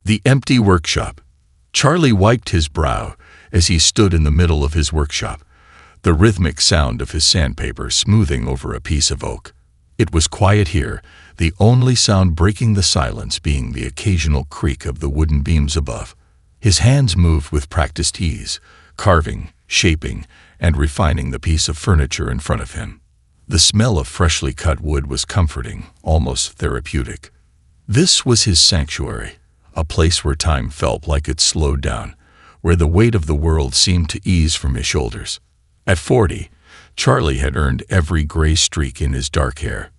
The empty workshop. Charlie wiped his brow as he stood in the middle of his workshop, the rhythmic sound of his sandpaper smoothing over a piece of oak. It was quiet here, the only sound breaking the silence being the occasional creak of the wooden beams above. His hands moved with practiced ease, carving, shaping, and refining the piece of furniture in front of him. The smell of freshly cut wood was comforting, almost therapeutic. This was his sanctuary, a place where time felt like it slowed down, where the weight of the world seemed to ease from his shoulders. At 40, Charlie had earned every gray streak in his dark hair.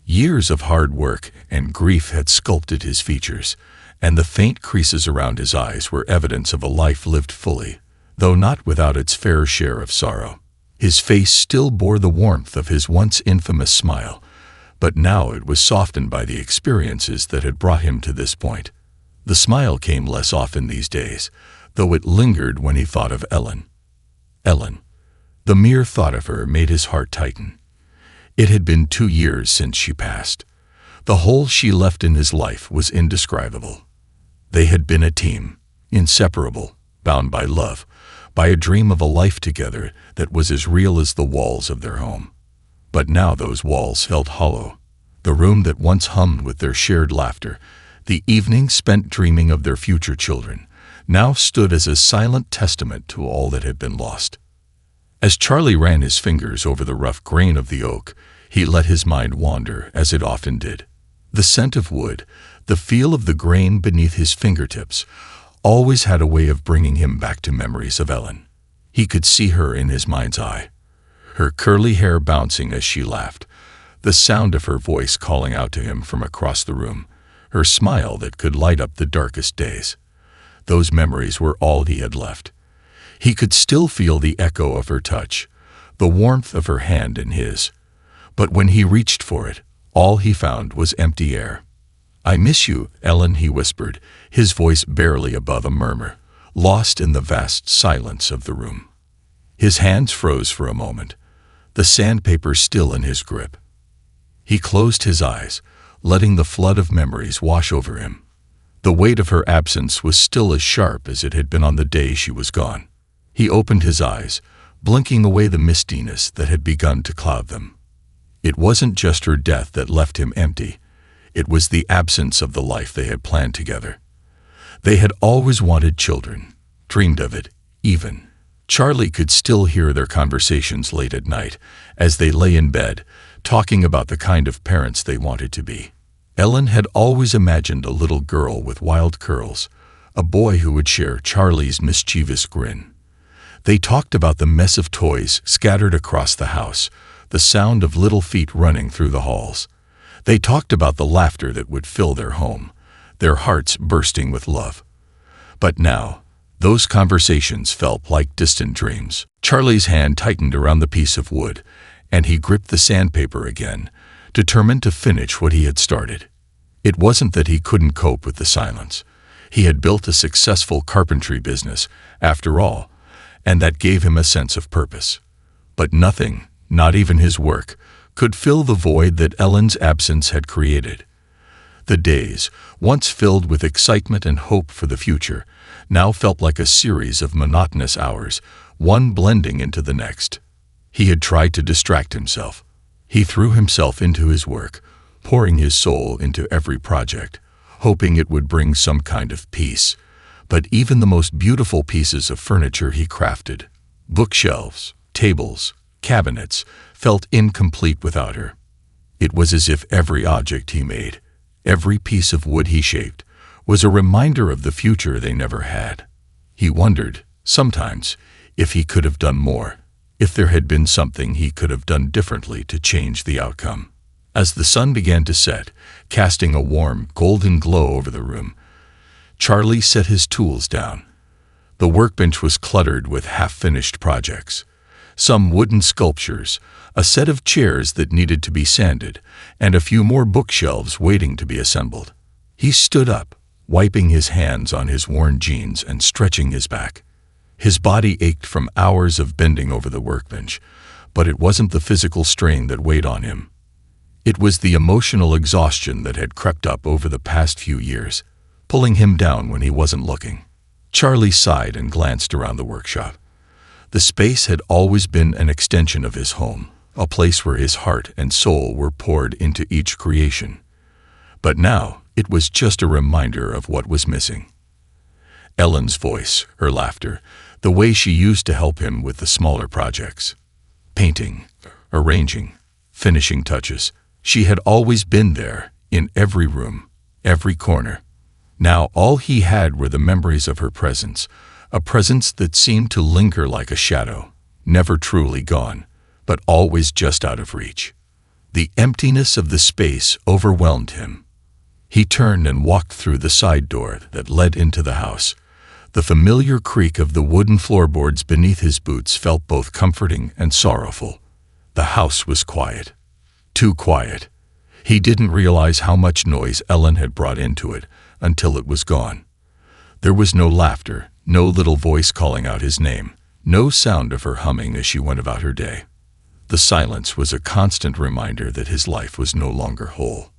Years of hard work and grief had sculpted his features, and the faint creases around his eyes were evidence of a life lived fully, though not without its fair share of sorrow. His face still bore the warmth of his once infamous smile, but now it was softened by the experiences that had brought him to this point. The smile came less often these days, though it lingered when he thought of Ellen. Ellen. The mere thought of her made his heart tighten. It had been 2 years since she passed. The hole she left in his life was indescribable. They had been a team, inseparable, bound by love, by a dream of a life together that was as real as the walls of their home. But now those walls felt hollow. The room that once hummed with their shared laughter, the evenings spent dreaming of their future children, now stood as a silent testament to all that had been lost. As Charlie ran his fingers over the rough grain of the oak, he let his mind wander, as it often did. The scent of wood, the feel of the grain beneath his fingertips, always had a way of bringing him back to memories of Ellen. He could see her in his mind's eye, her curly hair bouncing as she laughed, the sound of her voice calling out to him from across the room, her smile that could light up the darkest days. Those memories were all he had left. He could still feel the echo of her touch, the warmth of her hand in his. But when he reached for it, all he found was empty air. "I miss you, Ellen," he whispered, his voice barely above a murmur, lost in the vast silence of the room. His hands froze for a moment, the sandpaper still in his grip. He closed his eyes, letting the flood of memories wash over him. The weight of her absence was still as sharp as it had been on the day she was gone. He opened his eyes, blinking away the mistiness that had begun to cloud them. It wasn't just her death that left him empty. It was the absence of the life they had planned together. They had always wanted children, dreamed of it, even. Charlie could still hear their conversations late at night, as they lay in bed, talking about the kind of parents they wanted to be. Ellen had always imagined a little girl with wild curls, a boy who would share Charlie's mischievous grin. They talked about the mess of toys scattered across the house, the sound of little feet running through the halls. They talked about the laughter that would fill their home, their hearts bursting with love. But now, those conversations felt like distant dreams. Charlie's hand tightened around the piece of wood, and he gripped the sandpaper again, determined to finish what he had started. It wasn't that he couldn't cope with the silence. He had built a successful carpentry business, after all, and that gave him a sense of purpose. But nothing, not even his work, could fill the void that Ellen's absence had created. The days, once filled with excitement and hope for the future, now felt like a series of monotonous hours, one blending into the next. He had tried to distract himself. He threw himself into his work, pouring his soul into every project, hoping it would bring some kind of peace. But even the most beautiful pieces of furniture he crafted, bookshelves, tables, cabinets, felt incomplete without her. It was as if every object he made, every piece of wood he shaped, was a reminder of the future they never had. He wondered, sometimes, if he could have done more, if there had been something he could have done differently to change the outcome. As the sun began to set, casting a warm, golden glow over the room, Charlie set his tools down. The workbench was cluttered with half-finished projects. Some wooden sculptures, a set of chairs that needed to be sanded, and a few more bookshelves waiting to be assembled. He stood up, wiping his hands on his worn jeans and stretching his back. His body ached from hours of bending over the workbench, but it wasn't the physical strain that weighed on him. It was the emotional exhaustion that had crept up over the past few years. pulling him down when he wasn't looking. Charlie sighed and glanced around the workshop. The space had always been an extension of his home, a place where his heart and soul were poured into each creation. But now it was just a reminder of what was missing. Ellen's voice, her laughter, the way she used to help him with the smaller projects. Painting, arranging, finishing touches. She had always been there, in every room, every corner. Now all he had were the memories of her presence, a presence that seemed to linger like a shadow, never truly gone, but always just out of reach. The emptiness of the space overwhelmed him. He turned and walked through the side door that led into the house. The familiar creak of the wooden floorboards beneath his boots felt both comforting and sorrowful. The house was quiet. Too quiet. He didn't realize how much noise Ellen had brought into it until it was gone. There was no laughter, no little voice calling out his name, no sound of her humming as she went about her day. The silence was a constant reminder that his life was no longer whole.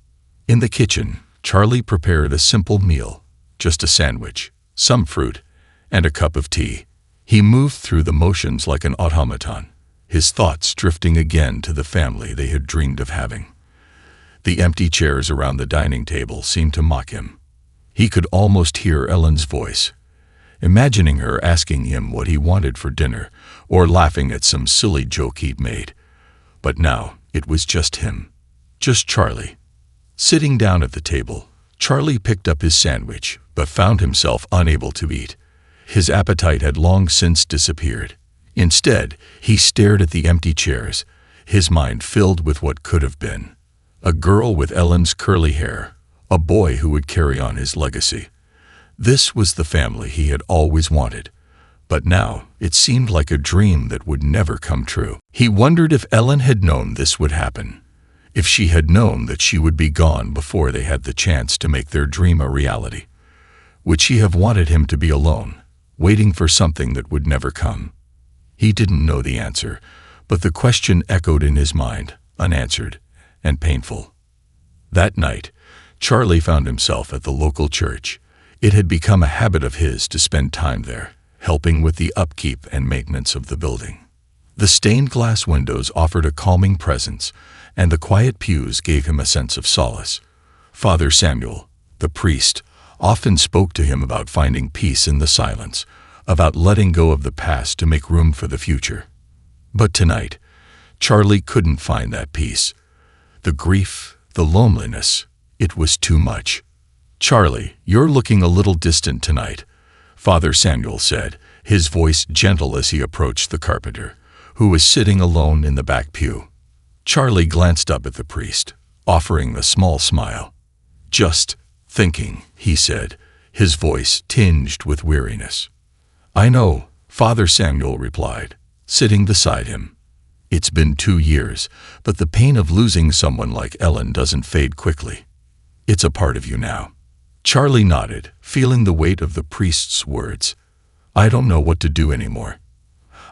In the kitchen, Charlie prepared a simple meal, just a sandwich, some fruit, and a cup of tea. He moved through the motions like an automaton, his thoughts drifting again to the family they had dreamed of having. The empty chairs around the dining table seemed to mock him. He could almost hear Ellen's voice, imagining her asking him what he wanted for dinner or laughing at some silly joke he'd made. But now it was just him, just Charlie. Sitting down at the table, Charlie picked up his sandwich but found himself unable to eat. His appetite had long since disappeared. Instead, he stared at the empty chairs, his mind filled with what could have been. A girl with Ellen's curly hair, a boy who would carry on his legacy. This was the family he had always wanted, but now it seemed like a dream that would never come true. He wondered if Ellen had known this would happen, if she had known that she would be gone before they had the chance to make their dream a reality. Would she have wanted him to be alone, waiting for something that would never come? He didn't know the answer, but the question echoed in his mind, unanswered and painful. That night, Charlie found himself at the local church. It had become a habit of his to spend time there, helping with the upkeep and maintenance of the building. The stained glass windows offered a calming presence, and the quiet pews gave him a sense of solace. Father Samuel, the priest, often spoke to him about finding peace in the silence, about letting go of the past to make room for the future. But tonight, Charlie couldn't find that peace. The grief, the loneliness, it was too much. "Charlie, you're looking a little distant tonight," Father Samuel said, his voice gentle as he approached the carpenter, who was sitting alone in the back pew. Charlie glanced up at the priest, offering a small smile. "Just thinking," he said, his voice tinged with weariness. "I know," Father Samuel replied, sitting beside him. "It's been 2 years, but the pain of losing someone like Ellen doesn't fade quickly. It's a part of you now." Charlie nodded, feeling the weight of the priest's words. "I don't know what to do anymore.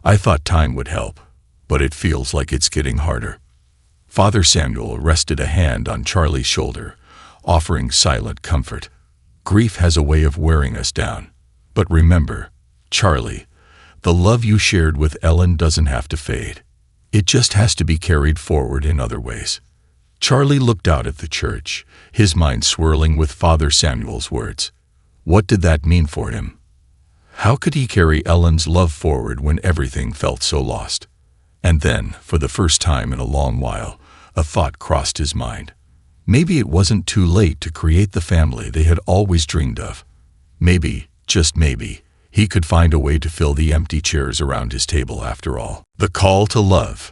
I thought time would help, but it feels like it's getting harder." Father Samuel rested a hand on Charlie's shoulder, offering silent comfort. "Grief has a way of wearing us down. But remember, Charlie, the love you shared with Ellen doesn't have to fade. It just has to be carried forward in other ways." Charlie looked out at the church, his mind swirling with Father Samuel's words. What did that mean for him? How could he carry Ellen's love forward when everything felt so lost? And then, for the first time in a long while, a thought crossed his mind. Maybe it wasn't too late to create the family they had always dreamed of. Maybe, just maybe, he could find a way to fill the empty chairs around his table after all. The call to love.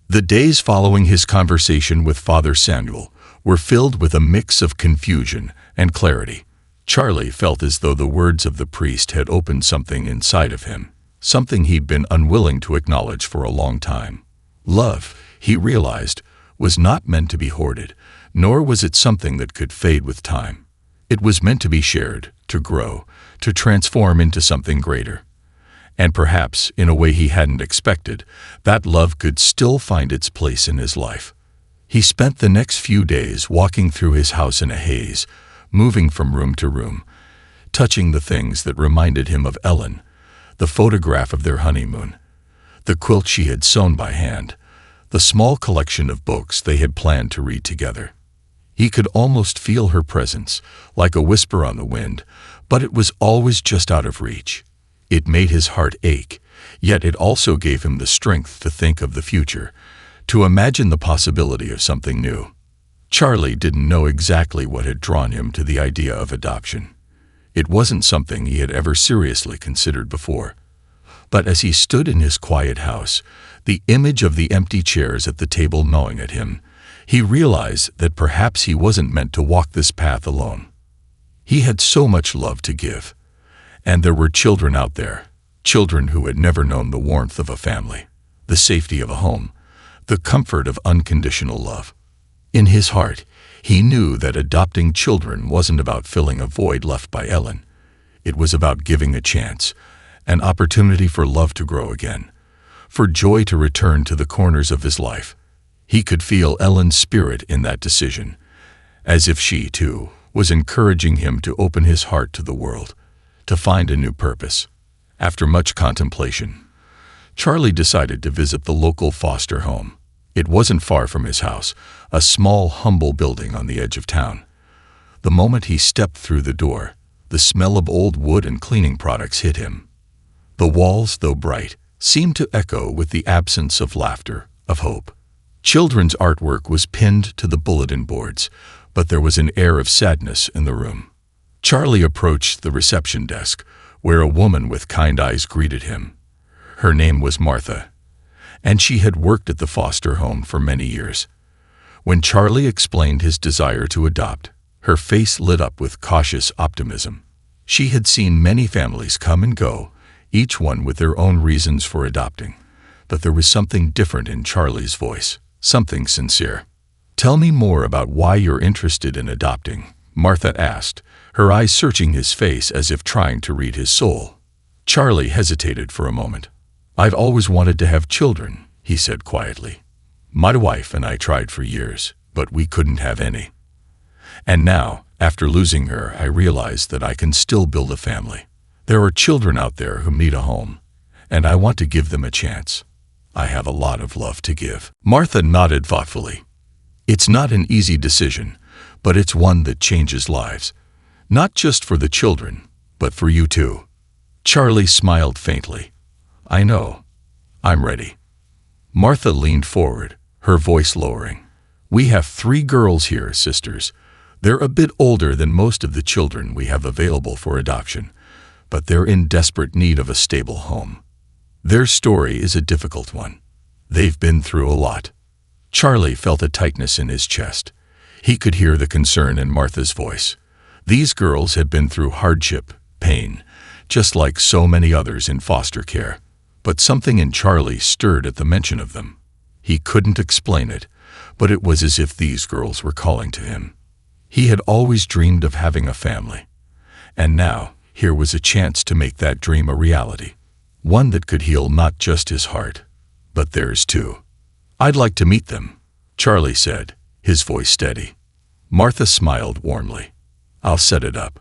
The days following his conversation with Father Samuel were filled with a mix of confusion and clarity. Charlie felt as though the words of the priest had opened something inside of him, something he'd been unwilling to acknowledge for a long time. Love, he realized, was not meant to be hoarded, nor was it something that could fade with time. It was meant to be shared, to grow, to transform into something greater. And perhaps, in a way he hadn't expected, that love could still find its place in his life. He spent the next few days walking through his house in a haze, moving from room to room, touching the things that reminded him of Ellen, the photograph of their honeymoon, the quilt she had sewn by hand, the small collection of books they had planned to read together. He could almost feel her presence, like a whisper on the wind, but it was always just out of reach. It made his heart ache, yet it also gave him the strength to think of the future, to imagine the possibility of something new. Charlie didn't know exactly what had drawn him to the idea of adoption. It wasn't something he had ever seriously considered before. But as he stood in his quiet house, the image of the empty chairs at the table gnawing at him, he realized that perhaps he wasn't meant to walk this path alone. He had so much love to give. And there were children out there, children who had never known the warmth of a family, the safety of a home, the comfort of unconditional love. In his heart, he knew that adopting children wasn't about filling a void left by Ellen. It was about giving a chance, an opportunity for love to grow again, for joy to return to the corners of his life. He could feel Ellen's spirit in that decision, as if she, too, was encouraging him to open his heart to the world, to find a new purpose. After much contemplation, Charlie decided to visit the local foster home. It wasn't far from his house, a small, humble building on the edge of town. The moment he stepped through the door, the smell of old wood and cleaning products hit him. The walls, though bright, seemed to echo with the absence of laughter, of hope. Children's artwork was pinned to the bulletin boards, but there was an air of sadness in the room. Charlie approached the reception desk, where a woman with kind eyes greeted him. Her name was Martha, and she had worked at the foster home for many years. When Charlie explained his desire to adopt, her face lit up with cautious optimism. She had seen many families come and go, each one with their own reasons for adopting. But there was something different in Charlie's voice, something sincere. "Tell me more about why you're interested in adopting," Martha asked, her eyes searching his face as if trying to read his soul. Charlie hesitated for a moment. "I've always wanted to have children," he said quietly. "My wife and I tried for years, but we couldn't have any. And now, after losing her, I realized that I can still build a family. There are children out there who need a home, and I want to give them a chance. I have a lot of love to give." Martha nodded thoughtfully. "It's not an easy decision, but it's one that changes lives. Not just for the children, but for you too." Charlie smiled faintly. "I know. I'm ready." Martha leaned forward, her voice lowering. "We have 3 girls here, sisters. They're a bit older than most of the children we have available for adoption, but they're in desperate need of a stable home. Their story is a difficult one. They've been through a lot." Charlie felt a tightness in his chest. He could hear the concern in Martha's voice. These girls had been through hardship, pain, just like so many others in foster care. But something in Charlie stirred at the mention of them. He couldn't explain it, but it was as if these girls were calling to him. He had always dreamed of having a family, and now here was a chance to make that dream a reality, one that could heal not just his heart, but theirs too. "I'd like to meet them," Charlie said, his voice steady. Martha smiled warmly. "I'll set it up.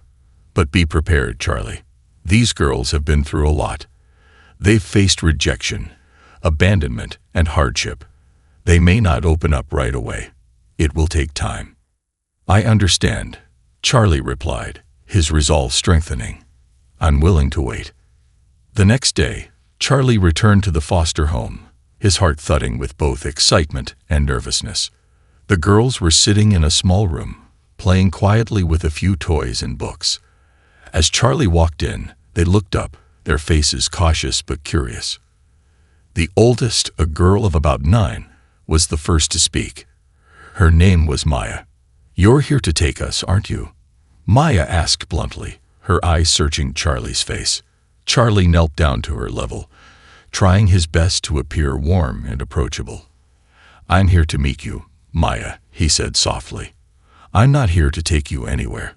But be prepared, Charlie. These girls have been through a lot. They've faced rejection, abandonment, and hardship. They may not open up right away. It will take time." "I understand," Charlie replied, his resolve strengthening. "I'm willing to wait." The next day, Charlie returned to the foster home, his heart thudding with both excitement and nervousness. The girls were sitting in a small room, playing quietly with a few toys and books. As Charlie walked in, they looked up, their faces cautious but curious. The oldest, a girl of about 9, was the first to speak. Her name was Maya. "You're here to take us, aren't you?" Maya asked bluntly, her eyes searching Charlie's face. Charlie knelt down to her level, trying his best to appear warm and approachable. "I'm here to meet you, Maya," he said softly. "I'm not here to take you anywhere.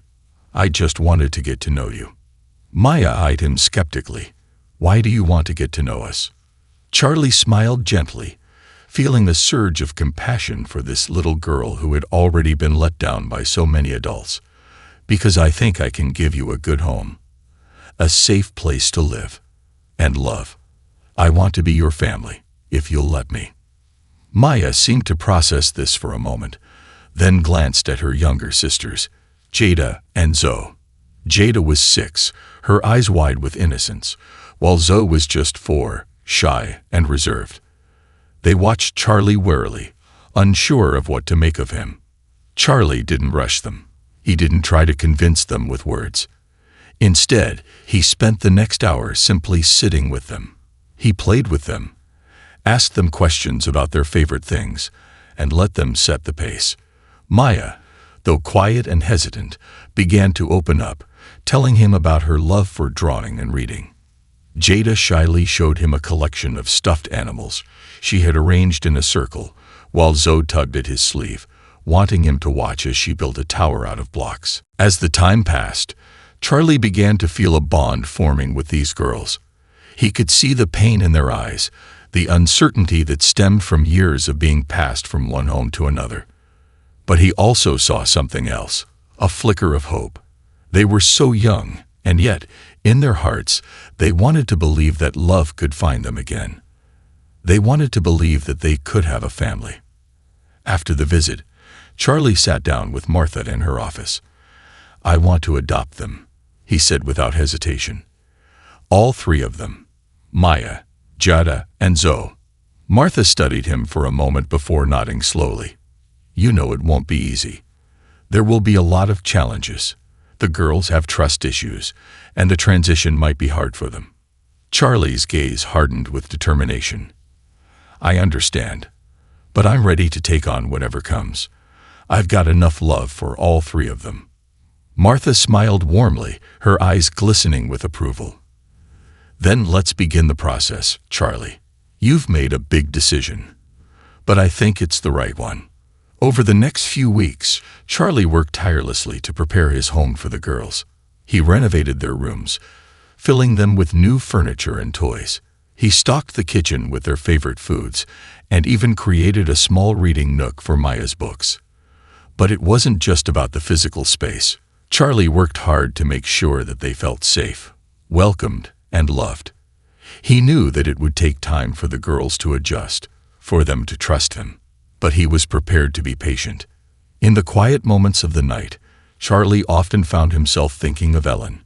I just wanted to get to know you." Maya eyed him skeptically. "Why do you want to get to know us?" Charlie smiled gently, feeling the surge of compassion for this little girl who had already been let down by so many adults. "Because I think I can give you a good home, a safe place to live and love. I want to be your family, if you'll let me. Maya seemed to process this for a moment, then glanced at her younger sisters, Jada and Zoe. Jada was 6, her eyes wide with innocence, while Zoe was just 4, shy and reserved. They watched Charlie warily, unsure of what to make of him. Charlie didn't rush them. He didn't try to convince them with words. Instead, he spent the next hour simply sitting with them. He played with them, asked them questions about their favorite things, and let them set the pace. Maya, though quiet and hesitant, began to open up, telling him about her love for drawing and reading. Jada shyly showed him a collection of stuffed animals she had arranged in a circle, while Zoe tugged at his sleeve, wanting him to watch as she built a tower out of blocks. As the time passed, Charlie began to feel a bond forming with these girls. He could see the pain in their eyes, the uncertainty that stemmed from years of being passed from one home to another. But he also saw something else, a flicker of hope. They were so young, and yet, in their hearts, they wanted to believe that love could find them again. They wanted to believe that they could have a family. After the visit, Charlie sat down with Martha in her office. "I want to adopt them," he said without hesitation. All 3 of them, Maya, Jada, and Zoe. Martha studied him for a moment before nodding slowly. "You know it won't be easy. There will be a lot of challenges. The girls have trust issues, and the transition might be hard for them." Charlie's gaze hardened with determination. "I understand, but I'm ready to take on whatever comes. I've got enough love for all 3 of them." Martha smiled warmly, her eyes glistening with approval. "Then let's begin the process, Charlie. You've made a big decision, but I think it's the right one." Over the next few weeks, Charlie worked tirelessly to prepare his home for the girls. He renovated their rooms, filling them with new furniture and toys. He stocked the kitchen with their favorite foods, and even created a small reading nook for Maya's books. But it wasn't just about the physical space. Charlie worked hard to make sure that they felt safe, welcomed, and loved. He knew that it would take time for the girls to adjust, for them to trust him, but he was prepared to be patient. In the quiet moments of the night, Charlie often found himself thinking of Ellen.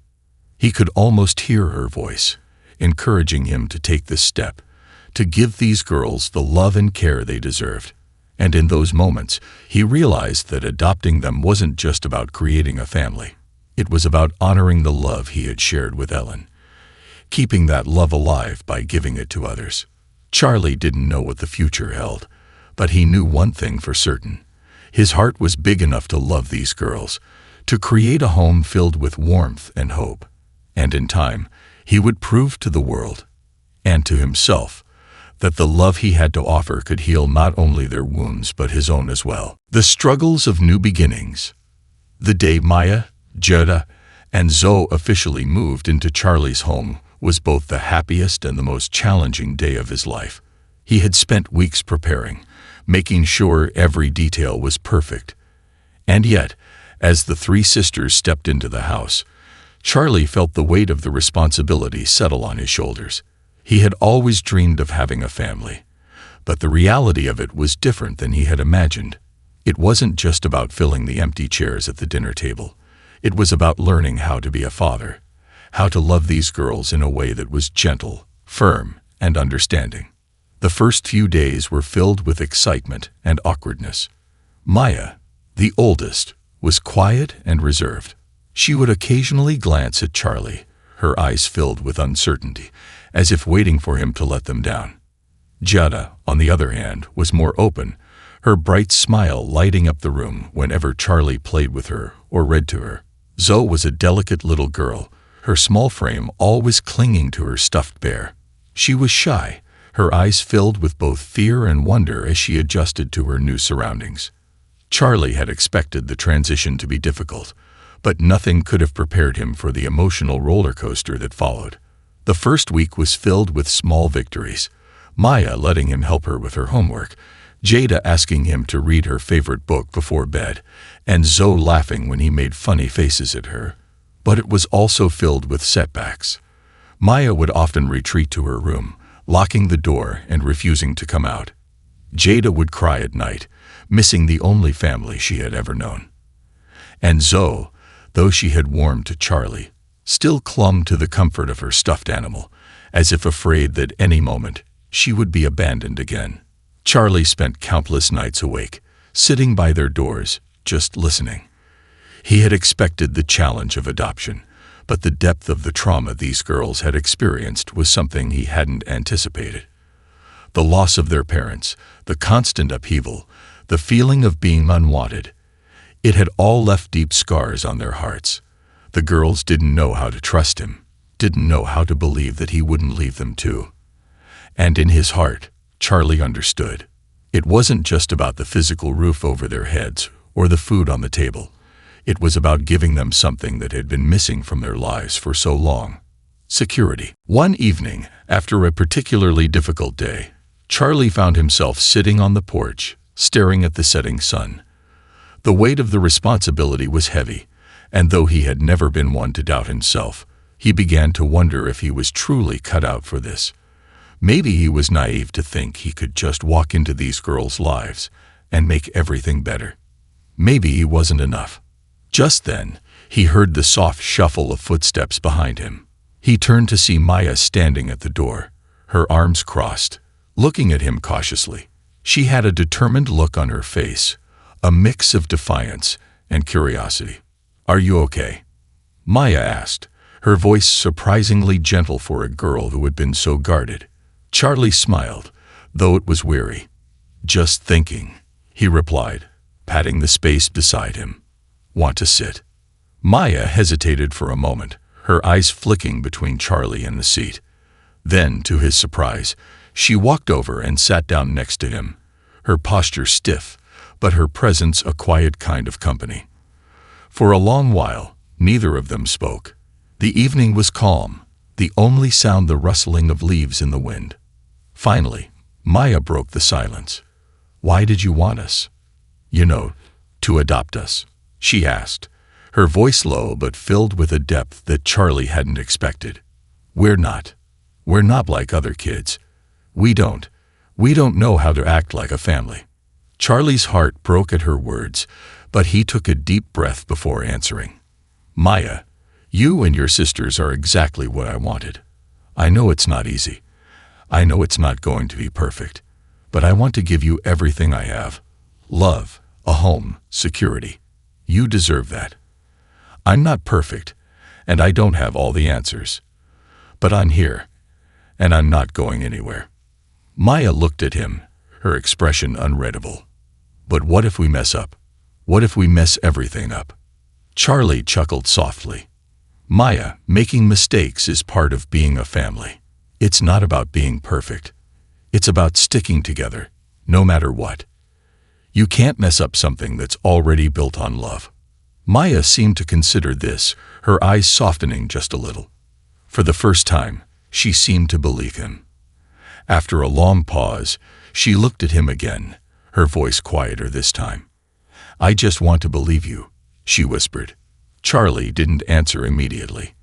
He could almost hear her voice, encouraging him to take this step, to give these girls the love and care they deserved. And in those moments, he realized that adopting them wasn't just about creating a family. It was about honoring the love he had shared with Ellen, keeping that love alive by giving it to others. Charlie didn't know what the future held, but he knew one thing for certain. His heart was big enough to love these girls, to create a home filled with warmth and hope. And in time, he would prove to the world, and to himself, that the love he had to offer could heal not only their wounds but his own as well. The struggles of new beginnings. The day Maya, Jada, and Zoe officially moved into Charlie's home was both the happiest and the most challenging day of his life. He had spent weeks preparing, making sure every detail was perfect. And yet, as the 3 sisters stepped into the house, Charlie felt the weight of the responsibility settle on his shoulders. He had always dreamed of having a family, but the reality of it was different than he had imagined. It wasn't just about filling the empty chairs at the dinner table. It was about learning how to be a father, how to love these girls in a way that was gentle, firm, and understanding. The first few days were filled with excitement and awkwardness. Maya, the oldest, was quiet and reserved. She would occasionally glance at Charlie, her eyes filled with uncertainty, as if waiting for him to let them down. Jada, on the other hand, was more open, her bright smile lighting up the room whenever Charlie played with her or read to her. Zoe was a delicate little girl, her small frame always clinging to her stuffed bear. She was shy, her eyes filled with both fear and wonder as she adjusted to her new surroundings. Charlie had expected the transition to be difficult, but nothing could have prepared him for the emotional roller coaster that followed. The first week was filled with small victories, Maya letting him help her with her homework, Jada asking him to read her favorite book before bed, and Zoe laughing when he made funny faces at her. But it was also filled with setbacks. Maya would often retreat to her room, locking the door and refusing to come out. Jada would cry at night, missing the only family she had ever known. And Zoe, though she had warmed to Charlie, still clung to the comfort of her stuffed animal, as if afraid that any moment she would be abandoned again. Charlie spent countless nights awake, sitting by their doors, just listening. He had expected the challenge of adoption, but the depth of the trauma these girls had experienced was something he hadn't anticipated. The loss of their parents, the constant upheaval, the feeling of being unwanted, it had all left deep scars on their hearts. The girls didn't know how to trust him, didn't know how to believe that he wouldn't leave them too. And in his heart, Charlie understood. It wasn't just about the physical roof over their heads or the food on the table. It was about giving them something that had been missing from their lives for so long: security. One evening, after a particularly difficult day, Charlie found himself sitting on the porch, staring at the setting sun. The weight of the responsibility was heavy, and though he had never been one to doubt himself, he began to wonder if he was truly cut out for this. Maybe he was naive to think he could just walk into these girls' lives and make everything better. Maybe he wasn't enough. Just then, he heard the soft shuffle of footsteps behind him. He turned to see Maya standing at the door, her arms crossed, looking at him cautiously. She had a determined look on her face, a mix of defiance and curiosity. "Are you okay?" Maya asked, her voice surprisingly gentle for a girl who had been so guarded. Charlie smiled, though it was weary. "Just thinking," he replied, patting the space beside him. "Want to sit?" Maya hesitated for a moment, her eyes flicking between Charlie and the seat. Then, to his surprise, she walked over and sat down next to him, her posture stiff, but her presence a quiet kind of company. For a long while, neither of them spoke. The evening was calm, the only sound the rustling of leaves in the wind. Finally, Maya broke the silence. "Why did you want us? To adopt us?" she asked, her voice low but filled with a depth that Charlie hadn't expected. We're not like other kids. We don't know how to act like a family." Charlie's heart broke at her words, but he took a deep breath before answering. "Maya, you and your sisters are exactly what I wanted. I know it's not easy. I know it's not going to be perfect, but I want to give you everything I have. Love, a home, security. You deserve that. I'm not perfect, and I don't have all the answers. But I'm here, and I'm not going anywhere." Maya looked at him, her expression unreadable. "But what if we mess up? What if we mess everything up?" Charlie chuckled softly. "Maya, making mistakes is part of being a family. It's not about being perfect. It's about sticking together, no matter what. You can't mess up something that's already built on love." Maya seemed to consider this, her eyes softening just a little. For the first time, she seemed to believe him. After a long pause, she looked at him again, her voice quieter this time. "I just want to believe you," she whispered. Charlie didn't answer immediately.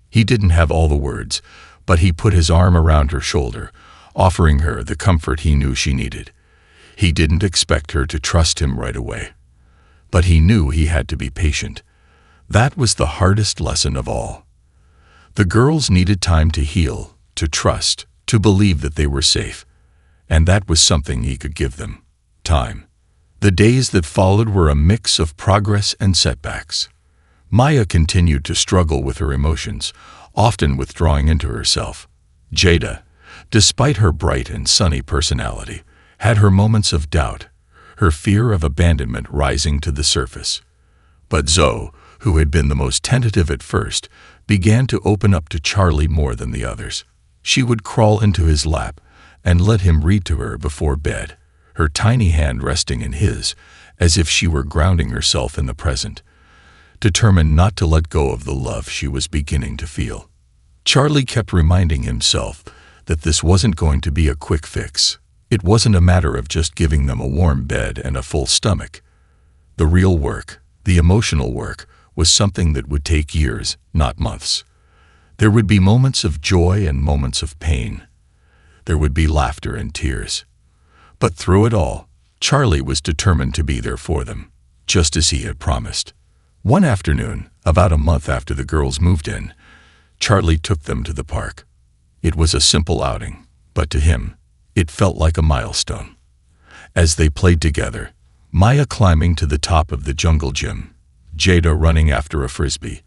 He didn't have all the words, but he put his arm around her shoulder, offering her the comfort he knew she needed. He didn't expect her to trust him right away, but he knew he had to be patient. That was the hardest lesson of all. The girls needed time to heal, to trust, to believe that they were safe, and that was something he could give them: time. The days that followed were a mix of progress and setbacks. Maya continued to struggle with her emotions, often withdrawing into herself. Jada, despite her bright and sunny personality, had her moments of doubt, her fear of abandonment rising to the surface. But Zoe, who had been the most tentative at first, began to open up to Charlie more than the others. She would crawl into his lap and let him read to her before bed, her tiny hand resting in his, as if she were grounding herself in the present, determined not to let go of the love she was beginning to feel. Charlie kept reminding himself that this wasn't going to be a quick fix. It wasn't a matter of just giving them a warm bed and a full stomach. The real work, the emotional work, was something that would take years, not months. There would be moments of joy and moments of pain. There would be laughter and tears. But through it all, Charlie was determined to be there for them, just as he had promised. One afternoon, about a month after the girls moved in, Charlie took them to the park. It was a simple outing, but to him, it felt like a milestone. As they played together, Maya climbing to the top of the jungle gym, Jada running after a frisbee,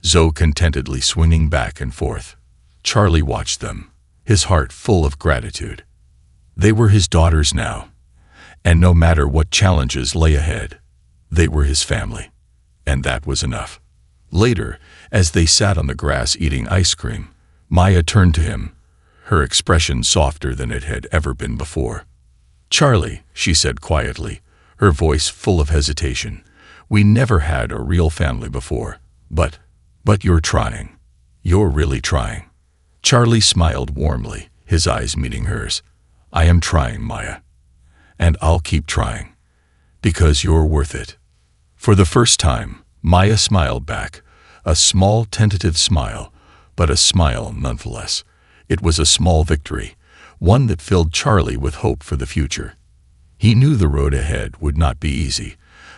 Zoe contentedly swinging back and forth. Charlie watched them, his heart full of gratitude. They were his daughters now, and no matter what challenges lay ahead, they were his family, and that was enough. Later, as they sat on the grass eating ice cream, Maya turned to him, her expression softer than it had ever been before. "Charlie," she said quietly, her voice full of hesitation, "we never had a real family before, but you're trying. You're really trying." Charlie smiled warmly, his eyes meeting hers. "I am trying, Maya. And I'll keep trying. Because you're worth it." For the first time, Maya smiled back, a small tentative smile, but a smile nonetheless. It was a small victory, one that filled Charlie with hope for the future. He knew the road ahead would not be easy,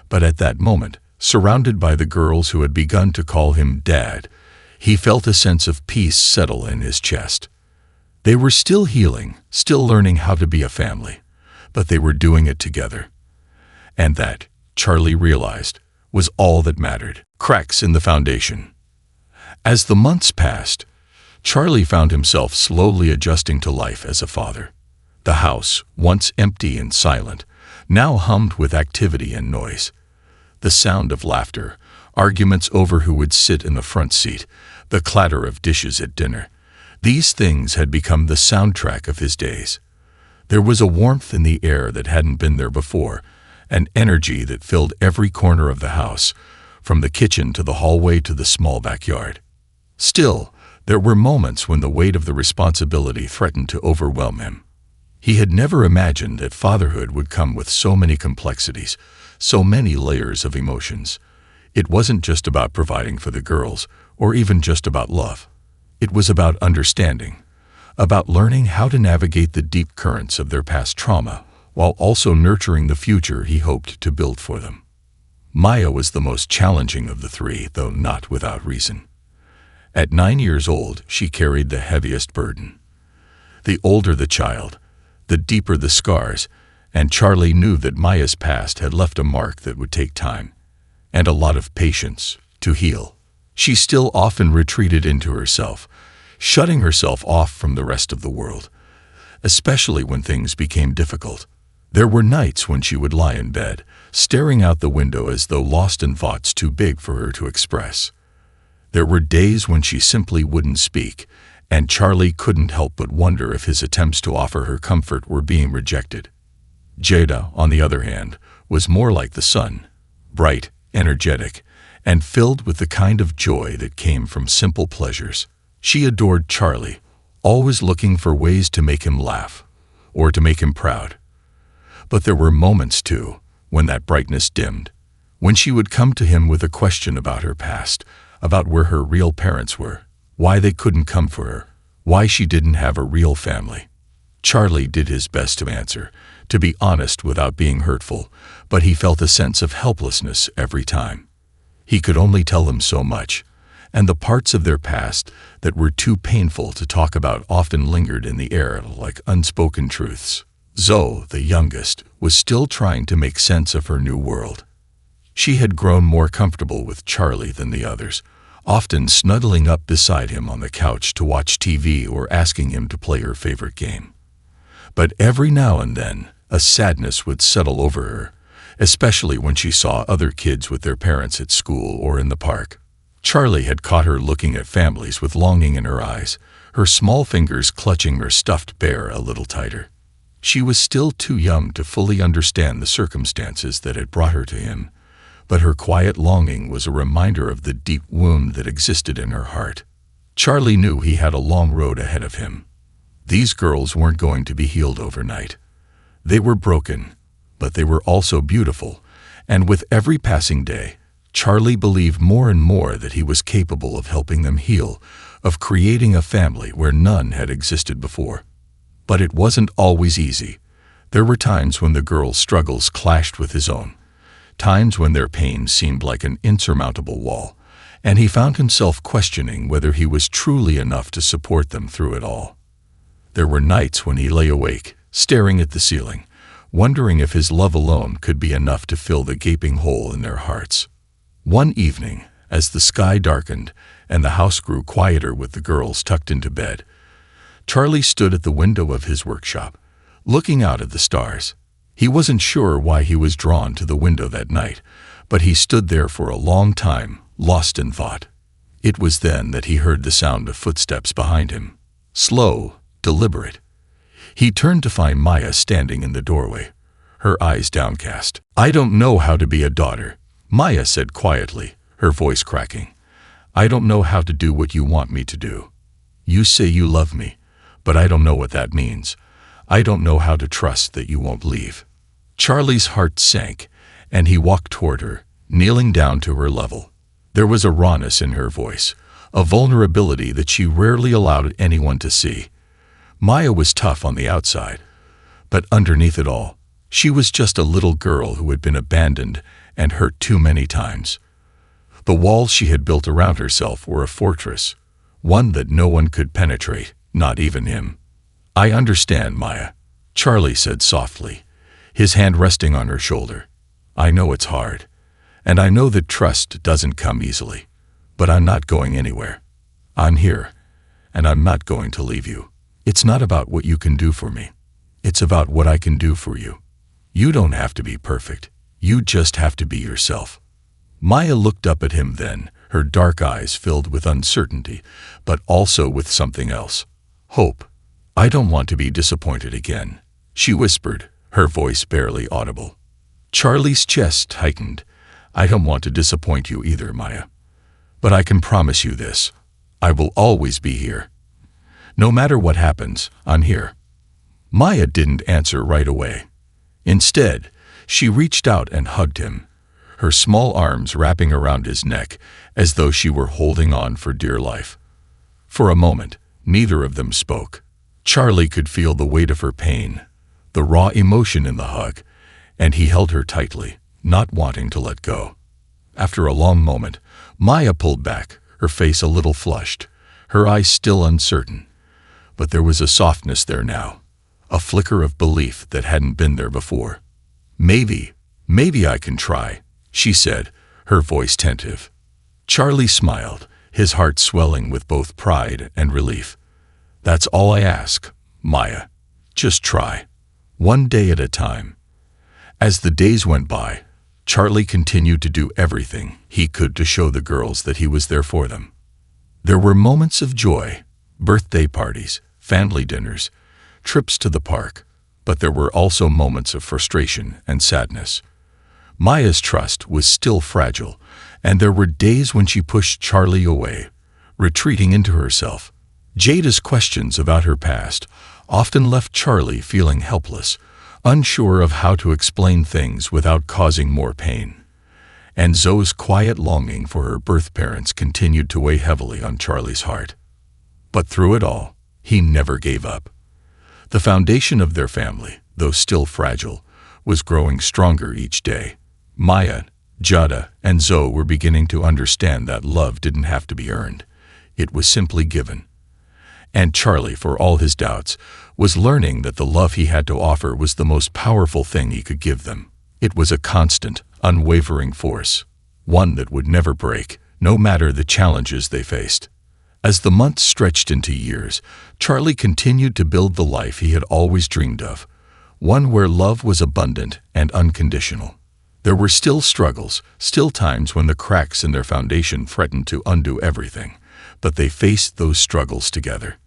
but at that moment, surrounded by the girls who had begun to call him Dad, he felt a sense of peace settle in his chest. They were still healing, still learning how to be a family, but they were doing it together. And that, Charlie realized, was all that mattered. Cracks in the foundation. As the months passed, Charlie found himself slowly adjusting to life as a father. The house, once empty and silent, now hummed with activity and noise. The sound of laughter, arguments over who would sit in the front seat, the clatter of dishes at dinner. These things had become the soundtrack of his days. There was a warmth in the air that hadn't been there before, an energy that filled every corner of the house, from the kitchen to the hallway to the small backyard. Still, there were moments when the weight of the responsibility threatened to overwhelm him. He had never imagined that fatherhood would come with so many complexities, so many layers of emotions. It wasn't just about providing for the girls, or even just about love. It was about understanding, about learning how to navigate the deep currents of their past trauma, while also nurturing the future he hoped to build for them. Maya was the most challenging of the three, though not without reason. At 9 years old, she carried the heaviest burden. The older the child, the deeper the scars, and Charlie knew that Maya's past had left a mark that would take time, and a lot of patience, to heal. She still often retreated into herself, shutting herself off from the rest of the world, especially when things became difficult. There were nights when she would lie in bed, staring out the window as though lost in thoughts too big for her to express. There were days when she simply wouldn't speak, and Charlie couldn't help but wonder if his attempts to offer her comfort were being rejected. Jada, on the other hand, was more like the sun, bright, energetic, and filled with the kind of joy that came from simple pleasures. She adored Charlie, always looking for ways to make him laugh, or to make him proud. But there were moments, too, when that brightness dimmed, when she would come to him with a question about her past, about where her real parents were, why they couldn't come for her, why she didn't have a real family. Charlie did his best to answer, to be honest without being hurtful, but he felt a sense of helplessness every time. He could only tell them so much, and the parts of their past that were too painful to talk about often lingered in the air like unspoken truths. Zoe, the youngest, was still trying to make sense of her new world. She had grown more comfortable with Charlie than the others, often snuggling up beside him on the couch to watch TV or asking him to play her favorite game. But every now and then, a sadness would settle over her, especially when she saw other kids with their parents at school or in the park. Charlie had caught her looking at families with longing in her eyes, her small fingers clutching her stuffed bear a little tighter. She was still too young to fully understand the circumstances that had brought her to him, but her quiet longing was a reminder of the deep wound that existed in her heart. Charlie knew he had a long road ahead of him. These girls weren't going to be healed overnight. They were broken, but they were also beautiful, and with every passing day, Charlie believed more and more that he was capable of helping them heal, of creating a family where none had existed before. But it wasn't always easy. There were times when the girl's struggles clashed with his own, times when their pain seemed like an insurmountable wall, and he found himself questioning whether he was truly enough to support them through it all. There were nights when he lay awake, staring at the ceiling, wondering if his love alone could be enough to fill the gaping hole in their hearts. One evening, as the sky darkened and the house grew quieter with the girls tucked into bed, Charlie stood at the window of his workshop, looking out at the stars. He wasn't sure why he was drawn to the window that night, but he stood there for a long time, lost in thought. It was then that he heard the sound of footsteps behind him, slow, deliberate. He turned to find Maya standing in the doorway, her eyes downcast. "I don't know how to be a daughter," Maya said quietly, her voice cracking. "I don't know how to do what you want me to do. You say you love me, but I don't know what that means. I don't know how to trust that you won't leave." Charlie's heart sank, and he walked toward her, kneeling down to her level. There was a rawness in her voice, a vulnerability that she rarely allowed anyone to see. Maya was tough on the outside, but underneath it all, she was just a little girl who had been abandoned and hurt too many times. The walls she had built around herself were a fortress, one that no one could penetrate, not even him. "I understand, Maya," Charlie said softly, his hand resting on her shoulder. "I know it's hard, and I know that trust doesn't come easily, but I'm not going anywhere. I'm here, and I'm not going to leave you. It's not about what you can do for me. It's about what I can do for you. You don't have to be perfect. You just have to be yourself." Maya looked up at him then, her dark eyes filled with uncertainty, but also with something else. Hope. "I don't want to be disappointed again," she whispered, her voice barely audible. Charlie's chest tightened. "I don't want to disappoint you either, Maya. But I can promise you this. I will always be here. No matter what happens, I'm here." Maya didn't answer right away. Instead, she reached out and hugged him, her small arms wrapping around his neck as though she were holding on for dear life. For a moment, neither of them spoke. Charlie could feel the weight of her pain, the raw emotion in the hug, and he held her tightly, not wanting to let go. After a long moment, Maya pulled back, her face a little flushed, her eyes still uncertain. But there was a softness there now, a flicker of belief that hadn't been there before. Maybe I can try," she said, her voice tentative. Charlie smiled, his heart swelling with both pride and relief. "That's all I ask, Maya. Just try. One day at a time." As the days went by, Charlie continued to do everything he could to show the girls that he was there for them. There were moments of joy, birthday parties, family dinners, trips to the park, but there were also moments of frustration and sadness. Maya's trust was still fragile, and there were days when she pushed Charlie away, retreating into herself. Jada's questions about her past often left Charlie feeling helpless, unsure of how to explain things without causing more pain. And Zoe's quiet longing for her birth parents continued to weigh heavily on Charlie's heart. But through it all, he never gave up. The foundation of their family, though still fragile, was growing stronger each day. Maya, Jada, and Zoe were beginning to understand that love didn't have to be earned. It was simply given. And Charlie, for all his doubts, was learning that the love he had to offer was the most powerful thing he could give them. It was a constant, unwavering force, one that would never break, no matter the challenges they faced. As the months stretched into years, Charlie continued to build the life he had always dreamed of, one where love was abundant and unconditional. There were still struggles, still times when the cracks in their foundation threatened to undo everything, but they faced those struggles together.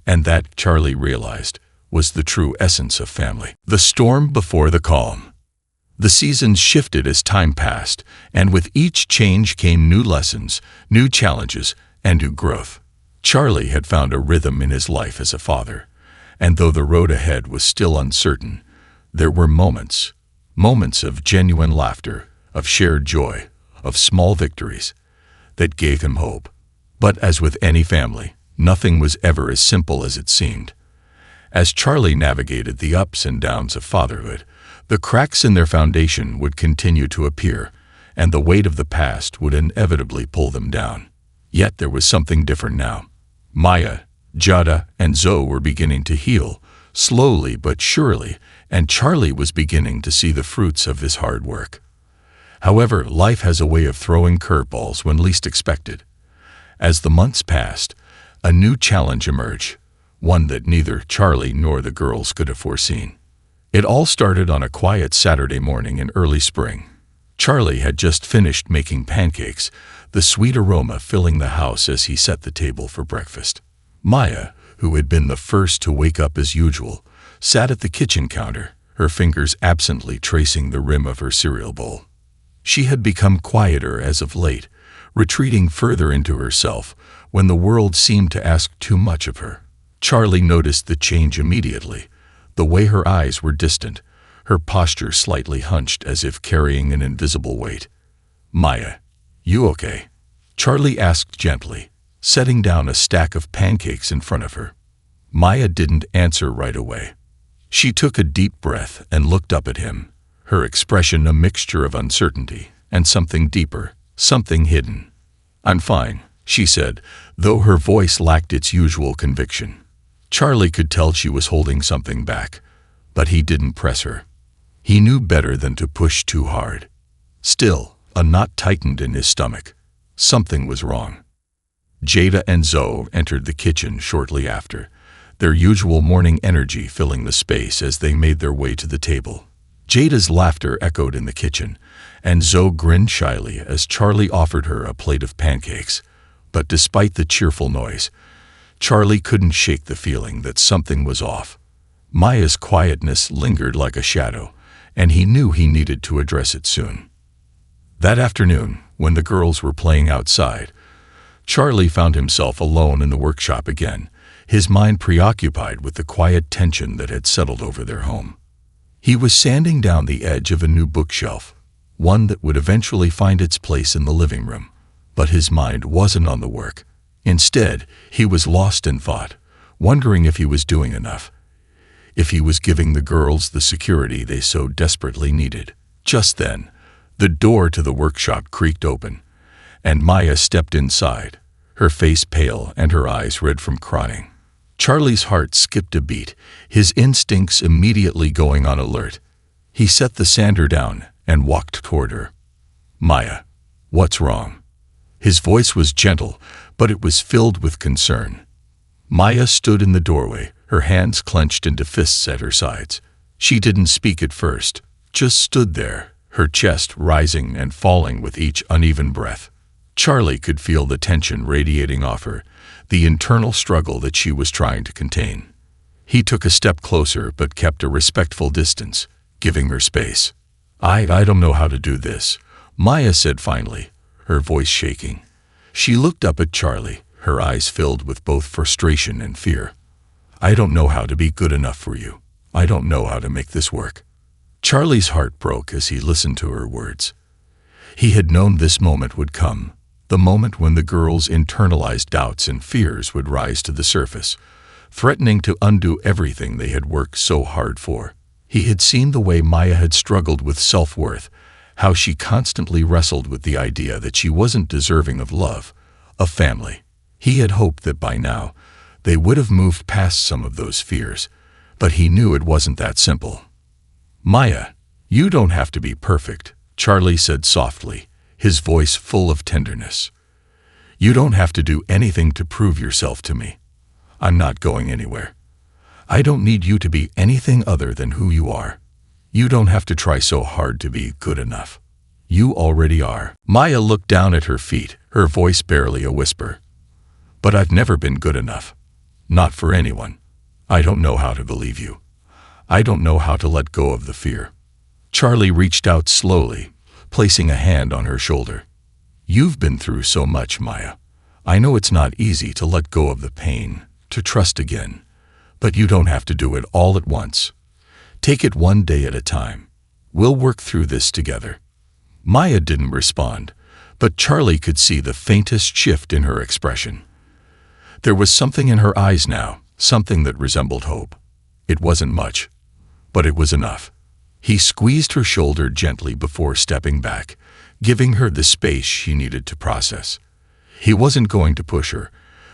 And that, Charlie realized, was the true essence of family. The storm before the calm. The seasons shifted as time passed, and with each change came new lessons, new challenges, and new growth. Charlie had found a rhythm in his life as a father, and though the road ahead was still uncertain, there were moments of genuine laughter, of shared joy, of small victories that gave him hope. But as with any family, nothing was ever as simple as it seemed. As Charlie navigated the ups and downs of fatherhood, the cracks in their foundation would continue to appear, and the weight of the past would inevitably pull them down. Yet there was something different now. Maya, Jada, and Zoe were beginning to heal, slowly but surely, and Charlie was beginning to see the fruits of his hard work. However, life has a way of throwing curveballs when least expected. As the months passed, a new challenge emerged, one that neither Charlie nor the girls could have foreseen. It all started on a quiet Saturday morning in early spring. Charlie had just finished making pancakes, the sweet aroma filling the house as he set the table for breakfast. Maya, who had been the first to wake up as usual, sat at the kitchen counter, her fingers absently tracing the rim of her cereal bowl. She had become quieter as of late, retreating further into herself when the world seemed to ask too much of her. Charlie noticed the change immediately, the way her eyes were distant, her posture slightly hunched as if carrying an invisible weight. "Maya, you okay?" Charlie asked gently, setting down a stack of pancakes in front of her. Maya didn't answer right away. She took a deep breath and looked up at him, her expression a mixture of uncertainty and something deeper, something hidden. "I'm fine," she said, though her voice lacked its usual conviction. Charlie could tell she was holding something back, but he didn't press her. He knew better than to push too hard. Still, a knot tightened in his stomach. Something was wrong. Jada and Zoe entered the kitchen shortly after, their usual morning energy filling the space as they made their way to the table. Jada's laughter echoed in the kitchen, and Zoe grinned shyly as Charlie offered her a plate of pancakes. But despite the cheerful noise, Charlie couldn't shake the feeling that something was off. Maya's quietness lingered like a shadow, and he knew he needed to address it soon. That afternoon, when the girls were playing outside, Charlie found himself alone in the workshop again, his mind preoccupied with the quiet tension that had settled over their home. He was sanding down the edge of a new bookshelf, one that would eventually find its place in the living room. But his mind wasn't on the work. Instead, he was lost in thought, wondering if he was doing enough, if he was giving the girls the security they so desperately needed. Just then, the door to the workshop creaked open, and Maya stepped inside, her face pale and her eyes red from crying. Charlie's heart skipped a beat, his instincts immediately going on alert. He set the sander down and walked toward her. "Maya, what's wrong?" His voice was gentle, but it was filled with concern. Maya stood in the doorway, her hands clenched into fists at her sides. She didn't speak at first, just stood there, her chest rising and falling with each uneven breath. Charlie could feel the tension radiating off her, the internal struggle that she was trying to contain. He took a step closer but kept a respectful distance, giving her space. I don't know how to do this," Maya said finally, her voice shaking. She looked up at Charlie, her eyes filled with both frustration and fear. "I don't know how to be good enough for you. I don't know how to make this work." Charlie's heart broke as he listened to her words. He had known this moment would come, the moment when the girls' internalized doubts and fears would rise to the surface, threatening to undo everything they had worked so hard for. He had seen the way Maya had struggled with self-worth, how she constantly wrestled with the idea that she wasn't deserving of love, of family. He had hoped that by now, they would have moved past some of those fears, but he knew it wasn't that simple. "Maya, you don't have to be perfect," Charlie said softly, his voice full of tenderness. "You don't have to do anything to prove yourself to me. I'm not going anywhere. I don't need you to be anything other than who you are. You don't have to try so hard to be good enough. You already are." Maya looked down at her feet, her voice barely a whisper. "But I've never been good enough. Not for anyone. I don't know how to believe you. I don't know how to let go of the fear." Charlie reached out slowly, placing a hand on her shoulder. "You've been through so much, Maya. I know it's not easy to let go of the pain, to trust again, but you don't have to do it all at once. Take it one day at a time. We'll work through this together." Maya didn't respond, but Charlie could see the faintest shift in her expression. There was something in her eyes now, something that resembled hope. It wasn't much, but it was enough. He squeezed her shoulder gently before stepping back, giving her the space she needed to process. He wasn't going to push her,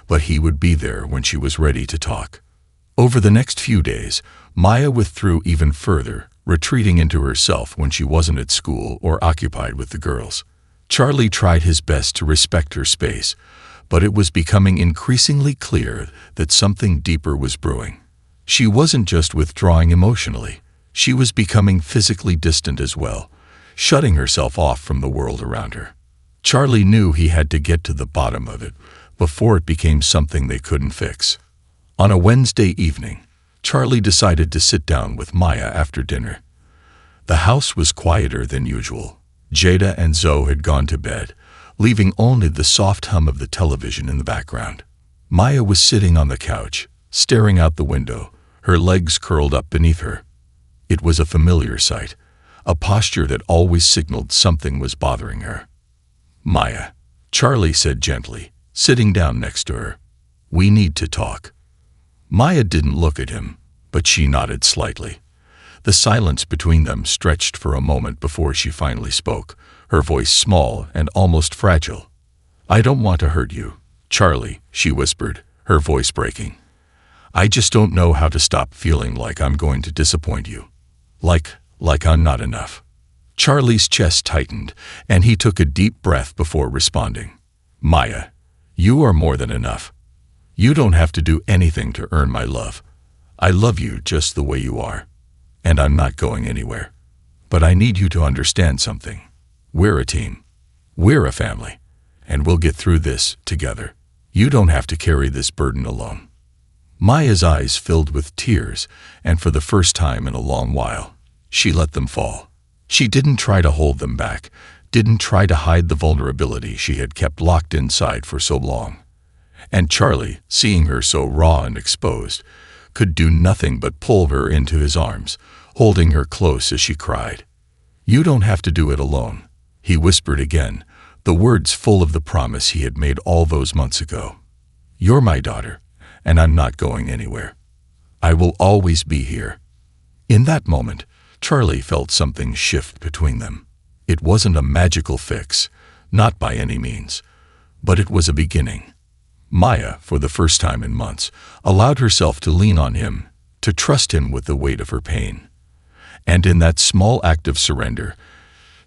but he would be there when she was ready to talk. Over the next few days, Maya withdrew even further, retreating into herself when she wasn't at school or occupied with the girls. Charlie tried his best to respect her space, but it was becoming increasingly clear that something deeper was brewing. She wasn't just withdrawing emotionally, she was becoming physically distant as well, shutting herself off from the world around her. Charlie knew he had to get to the bottom of it before it became something they couldn't fix. On a Wednesday evening, Charlie decided to sit down with Maya after dinner. The house was quieter than usual. Jada and Zoe had gone to bed, leaving only the soft hum of the television in the background. Maya was sitting on the couch, staring out the window, her legs curled up beneath her. It was a familiar sight, a posture that always signaled something was bothering her. "Maya," Charlie said gently, sitting down next to her. "We need to talk." Maya didn't look at him, but she nodded slightly. The silence between them stretched for a moment before she finally spoke, her voice small and almost fragile. "I don't want to hurt you, Charlie," she whispered, her voice breaking. "I just don't know how to stop feeling like I'm going to disappoint you. Like I'm not enough." Charlie's chest tightened, and he took a deep breath before responding. "Maya, you are more than enough. You don't have to do anything to earn my love. I love you just the way you are, and I'm not going anywhere. But I need you to understand something. We're a team. We're a family, and we'll get through this together. You don't have to carry this burden alone." Maya's eyes filled with tears, and for the first time in a long while, she let them fall. She didn't try to hold them back, didn't try to hide the vulnerability she had kept locked inside for so long. And Charlie, seeing her so raw and exposed, could do nothing but pull her into his arms, holding her close as she cried. "You don't have to do it alone," he whispered again, the words full of the promise he had made all those months ago. "You're my daughter, and I'm not going anywhere. I will always be here." In that moment, Charlie felt something shift between them. It wasn't a magical fix, not by any means, but it was a beginning. Maya, for the first time in months, allowed herself to lean on him, to trust him with the weight of her pain. And in that small act of surrender,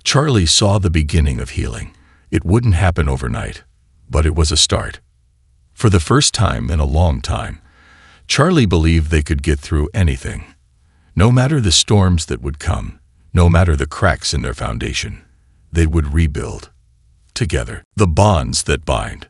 Charlie saw the beginning of healing. It wouldn't happen overnight, but it was a start. For the first time in a long time, Charlie believed they could get through anything. No matter the storms that would come, no matter the cracks in their foundation, they would rebuild. Together, the bonds that bind.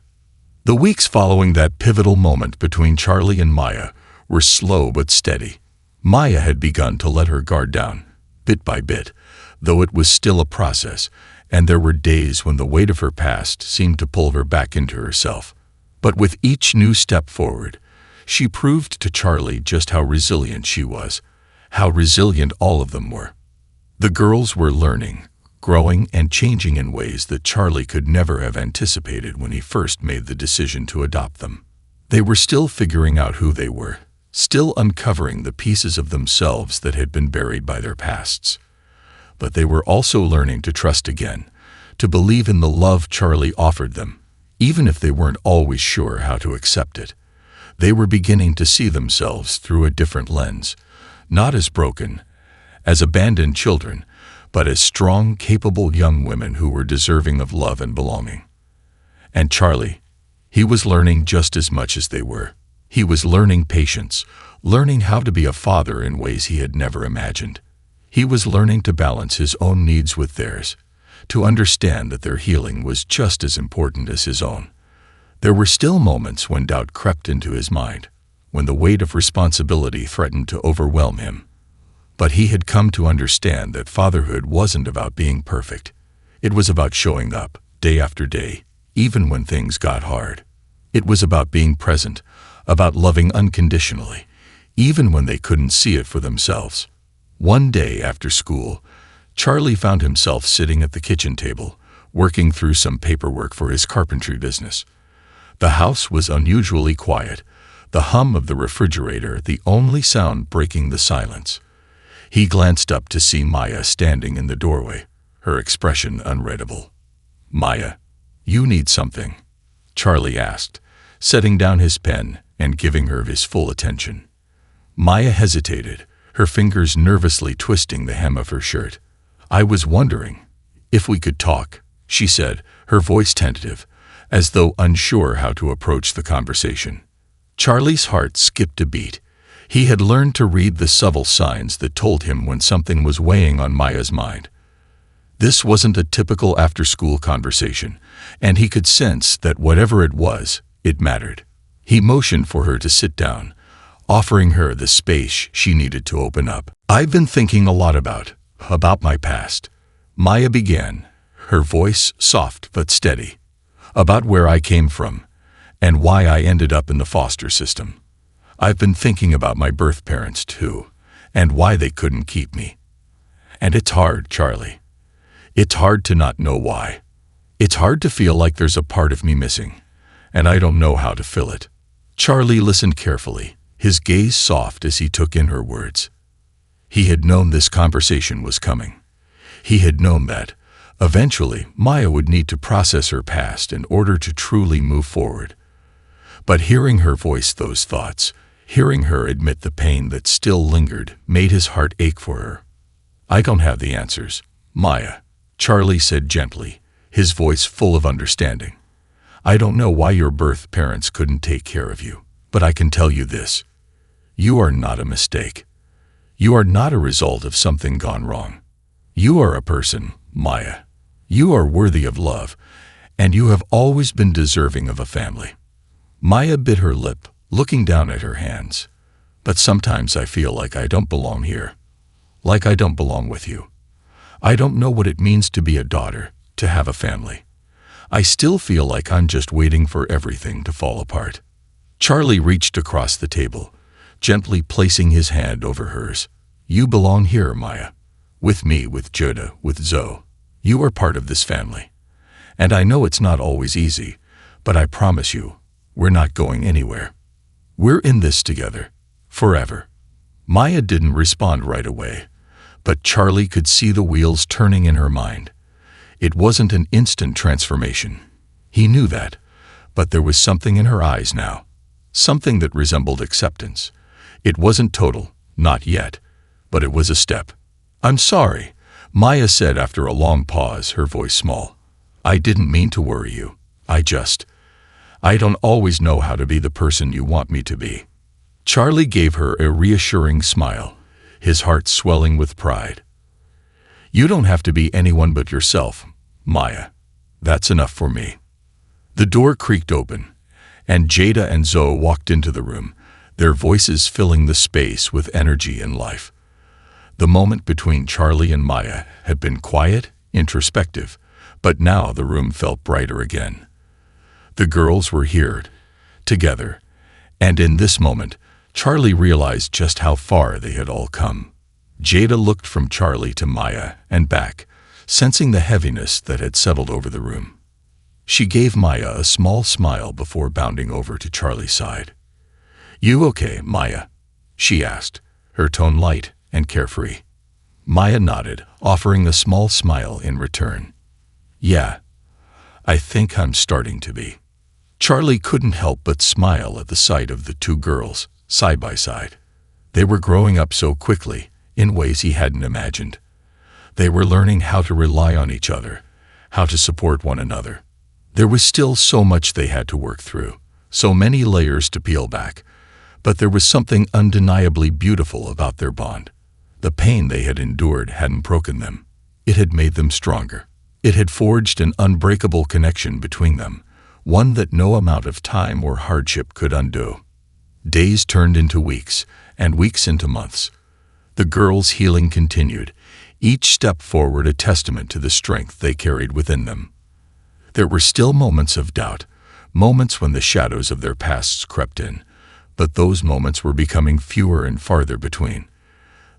The weeks following that pivotal moment between Charlie and Maya were slow but steady. Maya had begun to let her guard down, bit by bit, though it was still a process, and there were days when the weight of her past seemed to pull her back into herself. But with each new step forward, she proved to Charlie just how resilient she was, how resilient all of them were. The girls were learning, growing, and changing in ways that Charlie could never have anticipated when he first made the decision to adopt them. They were still figuring out who they were, still uncovering the pieces of themselves that had been buried by their pasts. But they were also learning to trust again, to believe in the love Charlie offered them, even if they weren't always sure how to accept it. They were beginning to see themselves through a different lens, not as broken, as abandoned children, but as strong, capable young women who were deserving of love and belonging. And Charlie, he was learning just as much as they were. He was learning patience, learning how to be a father in ways he had never imagined. He was learning to balance his own needs with theirs, to understand that their healing was just as important as his own. There were still moments when doubt crept into his mind, when the weight of responsibility threatened to overwhelm him. But he had come to understand that fatherhood wasn't about being perfect. It was about showing up, day after day, even when things got hard. It was about being present, about loving unconditionally, even when they couldn't see it for themselves. One day after school, Charlie found himself sitting at the kitchen table, working through some paperwork for his carpentry business. The house was unusually quiet, the hum of the refrigerator the only sound breaking the silence. He glanced up to see Maya standing in the doorway, her expression unreadable. "Maya, you need something?" Charlie asked, setting down his pen and giving her his full attention. Maya hesitated, her fingers nervously twisting the hem of her shirt. "I was wondering if we could talk," she said, her voice tentative, as though unsure how to approach the conversation. Charlie's heart skipped a beat. He had learned to read the subtle signs that told him when something was weighing on Maya's mind. This wasn't a typical after-school conversation, and he could sense that whatever it was, it mattered. He motioned for her to sit down, offering her the space she needed to open up. "I've been thinking a lot about my past," Maya began, her voice soft but steady. "About where I came from, and why I ended up in the foster system. I've been thinking about my birth parents too, and why they couldn't keep me. And it's hard, Charlie. It's hard to not know why. It's hard to feel like there's a part of me missing, and I don't know how to fill it." Charlie listened carefully, his gaze soft as he took in her words. He had known this conversation was coming. He had known that, eventually, Maya would need to process her past in order to truly move forward. But hearing her voice those thoughts, hearing her admit the pain that still lingered, made his heart ache for her. "I don't have the answers, Maya," Charlie said gently, his voice full of understanding. "I don't know why your birth parents couldn't take care of you, but I can tell you this. You are not a mistake. You are not a result of something gone wrong. You are a person, Maya. You are worthy of love, and you have always been deserving of a family." Maya bit her lip, looking down at her hands. "But sometimes I feel like I don't belong here. Like I don't belong with you. I don't know what it means to be a daughter, to have a family. I still feel like I'm just waiting for everything to fall apart." Charlie reached across the table, gently placing his hand over hers. "You belong here, Maya. With me, with Judah, with Zoe. You are part of this family. And I know it's not always easy, but I promise you, we're not going anywhere. We're in this together, forever." Maya didn't respond right away, but Charlie could see the wheels turning in her mind. It wasn't an instant transformation. He knew that, but there was something in her eyes now, something that resembled acceptance. It wasn't total, not yet, but it was a step. "I'm sorry," Maya said after a long pause, her voice small. "I didn't mean to worry you. I don't always know how to be the person you want me to be." Charlie gave her a reassuring smile, his heart swelling with pride. "You don't have to be anyone but yourself, Maya. That's enough for me." The door creaked open, and Jada and Zoe walked into the room, their voices filling the space with energy and life. The moment between Charlie and Maya had been quiet, introspective, but now the room felt brighter again. The girls were here, together, and in this moment, Charlie realized just how far they had all come. Jada looked from Charlie to Maya and back, sensing the heaviness that had settled over the room. She gave Maya a small smile before bounding over to Charlie's side. "You okay, Maya?" she asked, her tone light and carefree. Maya nodded, offering a small smile in return. "Yeah, I think I'm starting to be." Charlie couldn't help but smile at the sight of the two girls, side by side. They were growing up so quickly, in ways he hadn't imagined. They were learning how to rely on each other, how to support one another. There was still so much they had to work through, so many layers to peel back, but there was something undeniably beautiful about their bond. The pain they had endured hadn't broken them. It had made them stronger. It had forged an unbreakable connection between them, one that no amount of time or hardship could undo. Days turned into weeks, and weeks into months. The girls' healing continued, each step forward a testament to the strength they carried within them. There were still moments of doubt, moments when the shadows of their pasts crept in, but those moments were becoming fewer and farther between.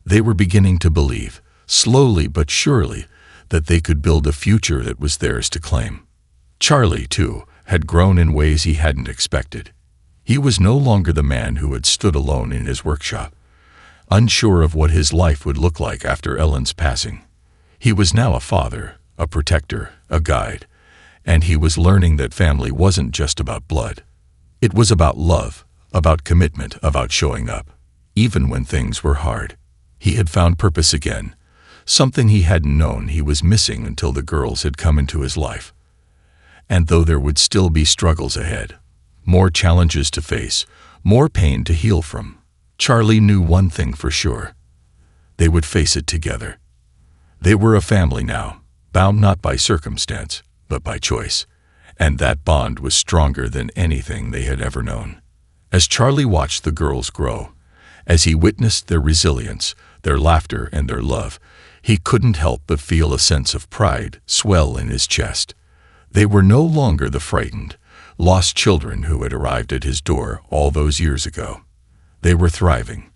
They were beginning to believe, slowly but surely, that they could build a future that was theirs to claim. Charlie, too, had grown in ways he hadn't expected. He was no longer the man who had stood alone in his workshop, unsure of what his life would look like after Ellen's passing. He was now a father, a protector, a guide, and he was learning that family wasn't just about blood. It was about love, about commitment, about showing up, even when things were hard. He had found purpose again, something he hadn't known he was missing until the girls had come into his life. And though there would still be struggles ahead, more challenges to face, more pain to heal from, Charlie knew one thing for sure. They would face it together. They were a family now, bound not by circumstance, but by choice, and that bond was stronger than anything they had ever known. As Charlie watched the girls grow, as he witnessed their resilience, their laughter, and their love, he couldn't help but feel a sense of pride swell in his chest. They were no longer the frightened, lost children who had arrived at his door all those years ago. They were thriving,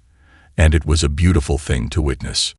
and it was a beautiful thing to witness.